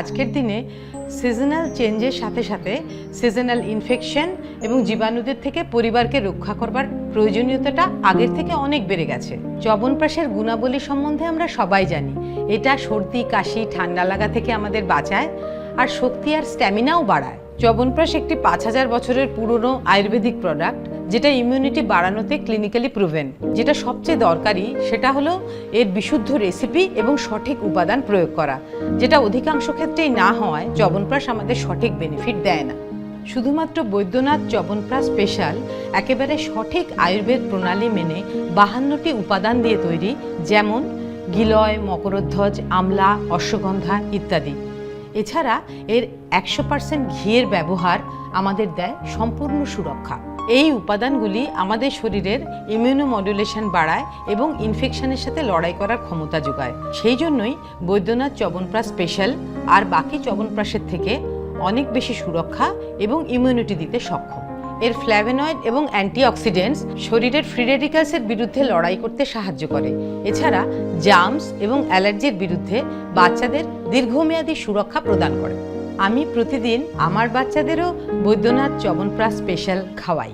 আজকের দিনে সিজনাল চেঞ্জের সাথে সাথে সিজনাল ইনফেকশন এবং জীবাণুদের থেকে পরিবারকে রক্ষা করবার প্রয়োজনীয়তাটা আগের থেকে অনেক বেড়ে গেছে। চ্যবনপ্রাশের গুণাবলী সম্বন্ধে আমরা সবাই জানি। এটা সর্দি, কাশি, ঠান্ডা লাগা থেকে আমাদের বাঁচায় আর শক্তি আর স্ট্যামিনাও বাড়ায়। চ্যবনপ্রাশ একটি 5000 বছরের পুরনো আয়ুর্বেদিক প্রোডাক্ট, যেটা ইমিউনিটি বাড়ানোতে ক্লিনিক্যালি প্রুভেন। যেটা সবচেয়ে দরকারি সেটা হলো এর বিশুদ্ধ রেসিপি এবং সঠিক উপাদান প্রয়োগ করা, যেটা অধিকাংশ ক্ষেত্রেই না হওয়ায় চ্যবনপ্রাশ আমাদের সঠিক বেনিফিট দেয় না। শুধুমাত্র বৈদ্যনাথ চ্যবনপ্রাশ স্পেশাল একেবারে সঠিক আয়ুর্বেদ প্রণালী মেনে 52টি উপাদান দিয়ে তৈরি, যেমন গিলয়, মকরধ্বজ, আমলা, অশ্বগন্ধা ইত্যাদি। এছাড়া এর 100% ঘিয়ের ব্যবহার আমাদের দেয় সম্পূর্ণ সুরক্ষা। এই উপাদানগুলি আমাদের শরীরের ইমিউনোমডুলেশন বাড়ায় এবং ইনফেকশনের সাথে লড়াই করার ক্ষমতা যোগায়। সেই জন্যই বৈদ্যনাথ চ্যবনপ্রাশ স্পেশাল আর বাকি চ্যবনপ্রাশের থেকে অনেক বেশি সুরক্ষা এবং ইমিউনিটি দিতে সক্ষম। এর ফ্ল্যাভোনয়েড এবং অ্যান্টিঅক্সিডেন্টস শরীরের ফ্রি রেডিক্যালসের বিরুদ্ধে লড়াই করতে সাহায্য করে। এছাড়া জার্মস এবং অ্যালার্জির বিরুদ্ধে বাচ্চাদের দীর্ঘমেয়াদী সুরক্ষা প্রদান করে। আমি প্রতিদিন আমার বাচ্চাদেরও বৈদ্যনাথ চ্যবনপ্রাশ স্পেশাল খাওয়াই।